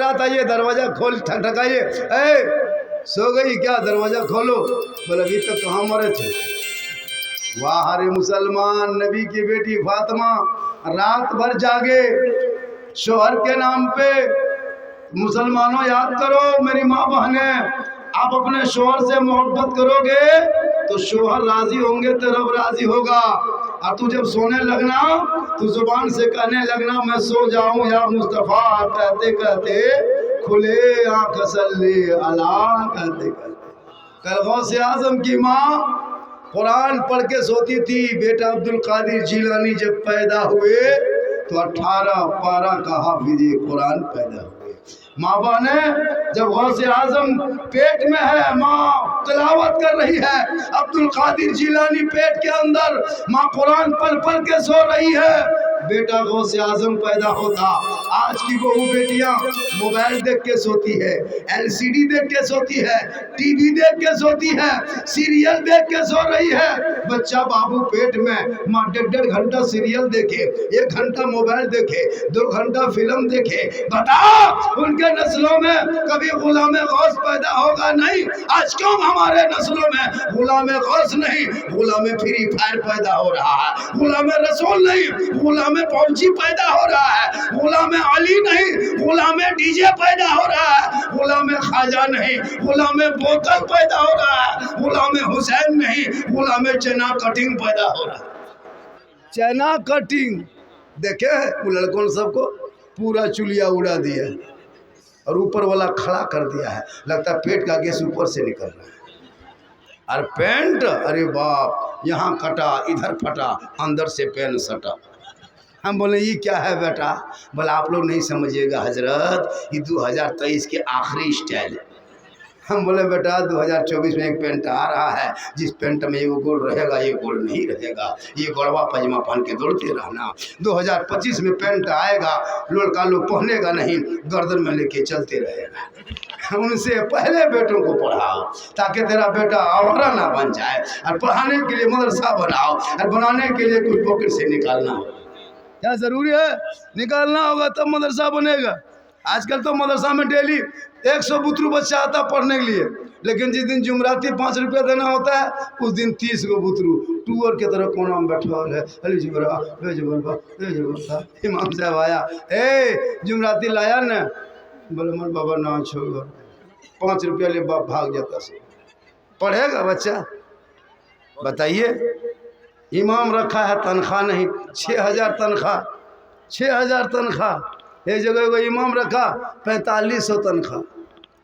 बारात आई है, दरवाज़ा खोल ठकठकाइए। ए सो गई क्या? दरवाज़ा खोलो। बोले अभी तक कहाँ मरे थे? वाह रे मुसलमान, नबी की बेटी फातिमा रात भर जागे शोहर के नाम पे। मुसलमानों याद करो, मेरी माँ बहने, आप अपने शोहर से मोहब्बत करोगे तो शोहर राजी होंगे तो रब राजी होगा। और तू जब सोने लगना तो जुबान से कहने लगना मैं सो जाऊं या मुस्तफ़ा, कहते कहते खुले आँख सल्ले अला, कहते कहते। कल गौसे आजम की माँ कुरान पढ़ के सोती थी। बेटा अब्दुल कादिर जिलानी जब पैदा हुए तो 18 पारा का हाफिज़ कुरान पैदा हुए। माँ बहने, जब गौसे आजम पेट में है, माँ तिलावत कर रही है, अब्दुल कादिर जिलानी पेट के अंदर, माँ कुरान पढ़ पढ़ के सो रही है, बेटा गौसे आजम पैदा होता। आज की बहू बेटियां मोबाइल देख के सोती है, एलसीडी देख के सोती है, टीवी देख के सोती है, सीरियल देख के सो रही है। बच्चा बाबू पेट में, माँ 1.5 घंटा सीरियल देखे, 1 घंटा मोबाइल देखे, 2 घंटा फिल्म देखे। बता उनके नस्लों में कभी गुलामे गौस पैदा होगा नहीं। आज क्यों हमारे नस्लों में गुलामे गौस नहीं, गुलामे फ्री फायर पैदा हो रहा है, गुलामे रसूल नहीं, गुलामे फौजी पैदा हो रहा है, गुलामे अली नहीं, गुलामे डीजे पैदा हो रहा है, गुलामे ख्वाजा नहीं, गुलामे बोतल पैदा हो रहा है, गुलामे हुसैन नहीं, गुलामे चना कटिंग पैदा हो रहा है। चना कटिंग देखे वो लड़कों सबको पूरा चुलिया उड़ा दिया है और ऊपर वाला खड़ा कर दिया है, लगता है पेट का गैस ऊपर से निकल रहा है। और पेंट, अरे बाप, यहाँ कटा इधर फटा, अंदर से पेन सटा। हम बोले ये क्या है बेटा? बोला आप लोग नहीं समझिएगा हजरत, ये 2023 के आखिरी स्टाइल है। हम बोले बेटा 2024 में एक पेंट आ रहा है, जिस पेंट में ये गोल रहेगा ये गोल नहीं रहेगा, ये गोलवा पजामा पहन के दौड़ते रहना। 2025 में पेंट आएगा, लड़का लोग पहनेगा नहीं, गर्दन में लेके चलते रहेगा। उनसे पहले बेटों को पढ़ाओ ताकि तेरा बेटा आवारा ना बन जाए, और पढ़ाने के लिए मदरसा बनाओ, और बनाने के लिए कुछ पॉकेट से निकालना होगा। क्या ज़रूरी है? निकालना होगा तब मदरसा बनेगा। आजकल तो मदरसा में डेली 100 बुतरू बच्चा आता पढ़ने के लिए, लेकिन जिस दिन जुमराती 5 रुपया देना होता है उस दिन 30 गो बुतरू टूअर के तरह कोना में बैठा है। अली जुबरा ले जुबरा, इमाम साहब आया, ए जुमराती लाया न? बोले मन बाबा ना छोड़, 5 रुपया ले बाप भाग जाता से। पढ़ेगा बच्चा? बताइए। इमाम रखा है तनख्वाह नहीं, 6000 तनख्वाह, 6000 तनख्वाह। एक जगह कोई इमाम रखा 4500 तनख्वाह।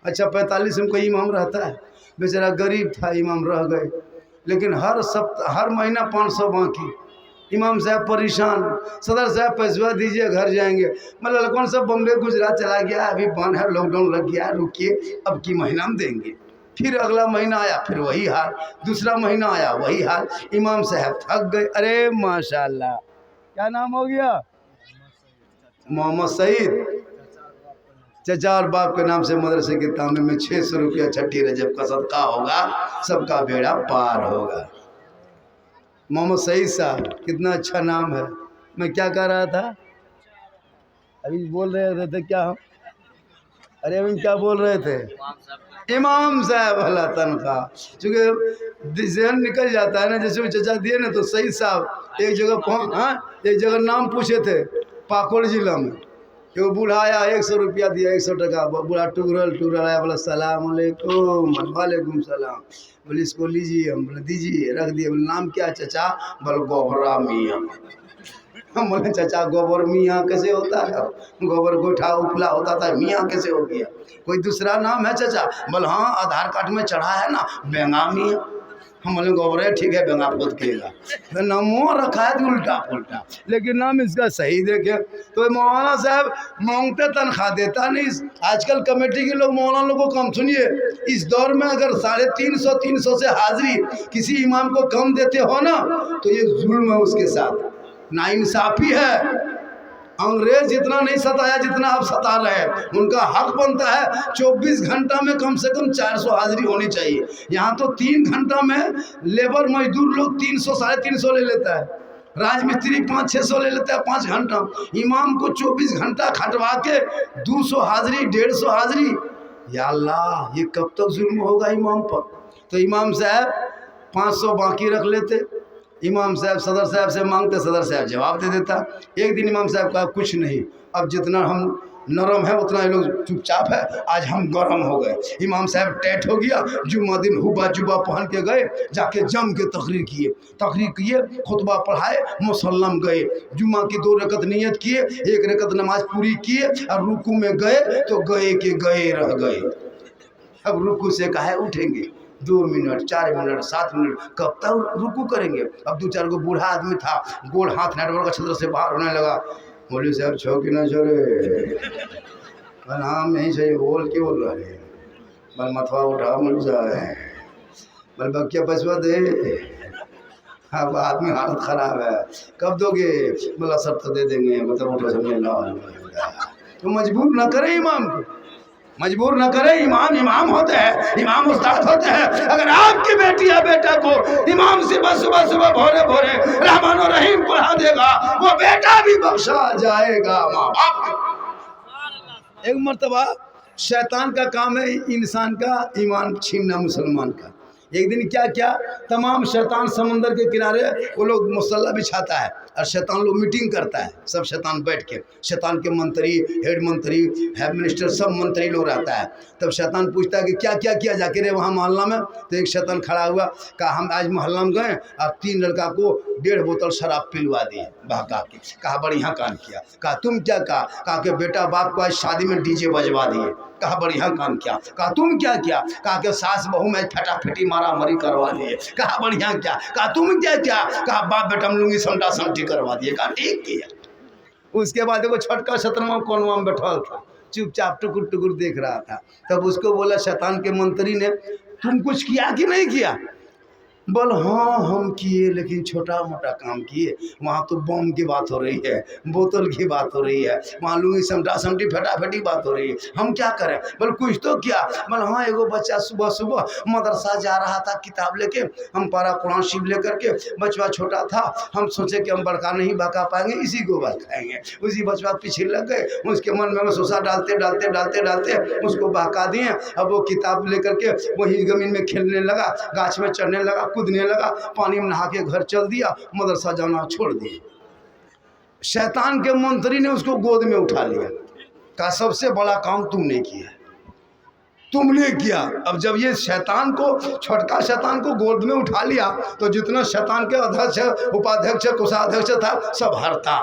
अच्छा 45 में कोई इमाम रहता है? बेचारा गरीब था, इमाम रह गए, लेकिन हर महीना 500 बाकी। इमाम साहब परेशान, सदर साहब पैसा दीजिए घर जाएंगे। मतलब कौन सा बम्बे गुजरात चला गया, अभी बंद है, लॉकडाउन लग गया, रुकिए अब की महीना में देंगे। फिर अगला महीना आया, फिर वही हाल, दूसरा महीना आया वही हाल। इमाम साहब थक गए। अरे माशाल्लाह, क्या नाम हो गया? मोहम्मद सईद। चचा और बाप के नाम से मदरसे के तांबे में 600 रुपया छठी रजब का सदका होगा, सबका बेड़ा पार होगा। मोहम्मद सईद साहब, कितना अच्छा नाम है। मैं क्या कह रहा था अभी? बोल रहे थे क्या हम? अरे अभी क्या बोल रहे थे? इमाम साहब वाला तनख्वाह, चूँकि जहन निकल जाता है ना। जैसे वो चचा दिए ना, तो सईद साहब एक जगह नाम पूछे थे पाकुड़ जिला में, कि वो बूढ़ा आया 100 रुपया दिया, 100 टका। बूढ़ा टुगरल आया, बोला सलाम अलैकुम। वालेकुम सलाम। बोले इसको लीजिए। हम बोले दीजिए, रख दिए। बोले नाम क्या चचा? बोले गोबरा मियाँ। हम बोले चचा गोबर मियाँ कैसे होता है? गोबर गोठा उपला होता था, मियाँ कैसे हो गया? कोई दूसरा नाम है चचा? बोले हाँ आधार कार्ड में चढ़ा है ना, बेंगा मियाँ। हम बोले गोबर ठीक है, बेंगा पोत केगा। नामो रखा है उल्टा पुल्टा, लेकिन नाम इसका सही देखे तो मौलाना साहब मांगते तनख्वाह देता नहीं। आजकल कमेटी के लोग मौलाना लोगों को कम सुनिए। इस दौर में अगर 350 से हाजिरी किसी इमाम को कम देते हो ना, तो ये जुल्म है उसके साथ, नाइंसाफ़ी है। अंग्रेज जितना नहीं सताया जितना आप सता रहे हैं। उनका हक बनता है 24 घंटा में कम से कम 400 हाजिरी होनी चाहिए। यहाँ तो 3 घंटा में लेबर मजदूर लोग 300 350 ले लेता है। राजमिस्त्री 500-600 ले लेता है 5 घंटा, इमाम को 24 घंटा खटवा के 200 हाजिरी 150 हाजिरी। या अल्लाह, ये कब तक जुल्म होगा इमाम पर। तो इमाम साहब 500 बाकी रख लेते, इमाम साहब सदर साहब से मांगते, सदर साहब जवाब दे देता। एक दिन इमाम साहब कहा कुछ नहीं, अब जितना हम नरम है उतना ये लोग चुपचाप है, आज हम गरम हो गए। इमाम साहब टैट हो गया, जुम्मा दिन हुबा जुबा पहन के गए, जाके जम के तकरीर किए, खुतबा पढ़ाए, मुसल्लम गए, जुम्मा की 2 रकत नियत किए, 1 रकत नमाज पूरी किए, और रुकू में गए तो गए के गए रह गए। अब रुकू से कहा उठेंगे 2 मिनट 4 मिनट 7 मिनट, कब तक रुकू करेंगे। अब 2-4 को बूढ़ा आदमी था, गोड़ हाथ नेटवर्क का छत्र से बाहर होने लगा। मौलवी साहब छो कि ना छोरे, बल हाँ नहीं सही, बोल के बोल रहे, बल मथवा उठा मौलवी साहब, बल बक्या पसवा दे, अब आदमी हालत ख़राब है, कब दोगे। बोला सब तो दे देंगे, मतलब उठो समझ लो। तो मजबूर ना करे इमाम को, मजबूर न करे। इमाम इमाम होते हैं, इमाम उस्ताद होते हैं। अगर आपकी बेटी या बेटा को इमाम से बस सुबह सुबह भोरे भोरे रहमान और रहीम पढ़ा देगा, वो बेटा भी बख्शा जाएगा। माँ बाप। एक मर्तबा शैतान का काम है इंसान का ईमान छीनना मुसलमान का। एक दिन क्या क्या तमाम शैतान समंदर के किनारे वो लोग मुसल्ला बिछाता है और शैतान लोग मीटिंग करता है। सब शैतान बैठ के, शैतान के मंत्री, हेड मंत्री, हेड मिनिस्टर, सब मंत्री लोग रहता है। तब शैतान पूछता है कि क्या क्या किया जाके रे वहाँ मोहल्ला में। तो एक शैतान खड़ा हुआ, कहा हम आज मोहल्ला में गए और 3 लड़का को 1.5 बोतल शराब पिलवा दिए बहका के। कहा बढ़िया काम किया। कहा तुम क्या कहा कि बेटा बाप को आज शादी में डीजे बजवा दिए। कहा बढ़िया काम किया। कहा तुम क्या किया। कहा कि सास बहू में फटाफटी मारा मरी करवा दिए। कहा बढ़िया क्या। कहा तुम क्या किया। कहा बाप बेटा हम लूंगी समटा समटी करवा दिए। कहा ठीक किया। उसके बाद वो छोटका शतरवा कोनवा में बैठा था, चुपचाप टुकुर टुकुर देख रहा था। तब उसको बोला शैतान के मंत्री ने, तुम कुछ किया कि नहीं किया। बोल हाँ हम किए, लेकिन छोटा मोटा काम किए। वहाँ तो बम की बात हो रही है, बोतल की बात हो रही है, वहाँ लूंगी समटा समटी फटाफटी बात हो रही है, हम क्या करें। बोल कुछ तो किया। बोल हाँ एगो बच्चा सुबह सुबह मदरसा जा रहा था किताब लेके, हम पारा कुरान शिव लेकर के, बचवा छोटा था, हम सोचे कि हम बड़का नहीं बका पाएंगे, इसी को बहकाएंगे। उसी बचवा पीछे लग गए, उसके मन में सोसा डालते डालते डालते डालते उसको बहका दिए। अब वो किताब लेकर के वही जमीन में खेलने लगा, गाछ में चढ़ने लगा, कूदने लगा, पानी में नहा के घर चल दिया, मदरसा जाना छोड़ दिया। शैतान के मंत्री ने उसको गोद में उठा लिया। कहा सबसे बड़ा काम तुमने किया, तुमने किया। अब जब ये शैतान को, छोटका शैतान को गोद में उठा लिया, तो जितना शैतान के अध्यक्ष उपाध्यक्ष कोषाध्यक्ष था सब हरता।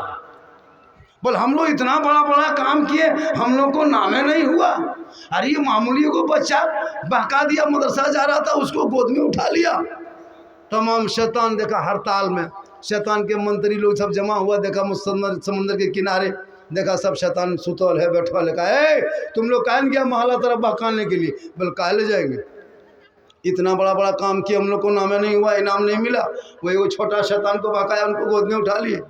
बोल हम लोग इतना बड़ा बड़ा काम किए, हम लोग को नामे नहीं हुआ। अरे ये मामूली को बच्चा बहका दिया, मदरसा जा रहा था, उसको गोद में उठा लिया। तमाम शैतान देखा हड़ताल में, शैतान के मंत्री लोग सब जमा हुआ, देखा समंदर के किनारे, देखा सब शैतान सुतल है बैठल है। कहा तुम लोग काहे गया मोहल्ला तरफ बहकाने के लिए। बोल काहे ले जाएंगे, इतना बड़ा बड़ा काम किया, हम लोग को नामे नहीं हुआ, इनाम नहीं मिला। वही वो छोटा शैतान को बहकाया, उनको गोद में उठा लिए।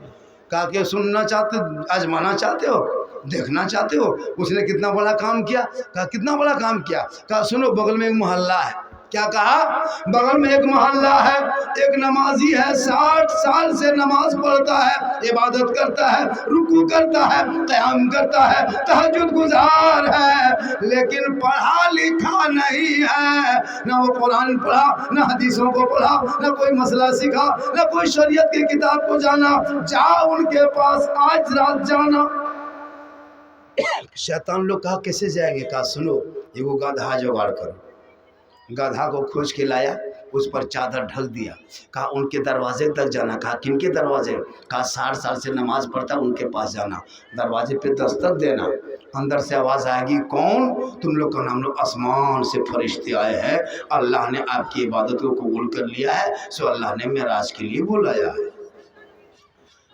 कहा कि सुनना चाहते, आजमाना चाहते हो, देखना चाहते हो उसने कितना बड़ा काम किया। कहा कितना बड़ा काम किया। कहा सुनो बगल में एक मोहल्ला है। क्या कहा, बगल में एक मोहल्ला है, एक नमाजी है, 60 साल से नमाज पढ़ता है, इबादत करता है, रुकू करता है, क़याम करता है, तहज्जुद गुजार है, लेकिन पढ़ा लिखा नहीं है। ना वो कुरान पढ़ा, ना हदीसों को पढ़ा, ना कोई मसला सीखा, ना कोई शरीयत की किताब को जाना। जाओ उनके पास आज रात जाना। शैतान लोग कहा कैसे जाएंगे। कहा सुनो एगो गधा जुगाड़ करो। गधा को खोज के लाया, उस पर चादर ढक दिया। कहा उनके दरवाजे तक जाना। कहा किनके दरवाजे। कहा 60 साल से नमाज पढ़ता उनके पास जाना, दरवाजे पे दस्तक देना, अंदर से आवाज़ आएगी कौन। तुम लोग का नाम, लोग आसमान से फरिश्ते आए हैं, अल्लाह ने आपकी इबादत को कबूल कर लिया है, सो अल्लाह ने मेराज के लिए बुलाया है।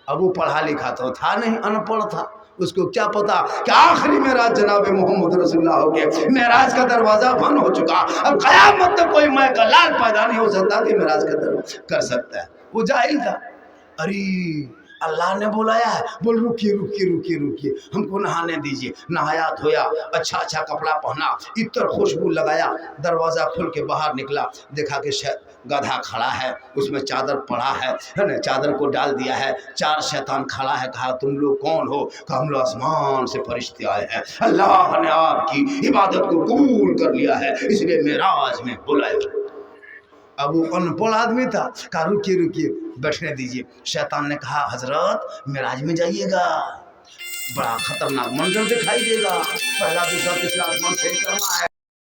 अब वो पढ़ा लिखा तो था नहीं, अनपढ़ था, उसको क्या पता कि आखिरी मेराज जनाब मोहम्मद रसूलुल्लाह हो गया, मेराज का दरवाज़ा बंद हो चुका। अब क़यामत तक कोई मैं का लाल पैदा नहीं हो सकता कि मेराज का दरवाज़ा कर सकता है। वो जाहिल था। अरे अल्लाह ने बुलाया है। बोल रुकिए रुकिए रुकिए रुकिए, हमको नहाने दीजिए। नहाया धोया, अच्छा अच्छा कपड़ा पहना, इत्र खुशबू लगाया, दरवाज़ा खोल के बाहर निकला, देखा कि गधा खड़ा है, उसमें चादर पड़ा है ना, चादर को डाल दिया है। 4 शैतान खड़ा है। कहा तुम लोग कौन हो? कहा हम लोग आसमान से फरिश्ते आए हैं, अल्लाह ने आपकी इबादत को कबूल कर लिया है, इसलिए मेराज में बुलाया। अब वो अनपढ़ आदमी था। कहा रुकिए रुकिए, बैठने दीजिए। शैतान ने कहा हजरत मेराज में जाइएगा, बड़ा खतरनाक मंजर दिखाई देगा, पहला दूसरा तीसरा आसमान सही करना है।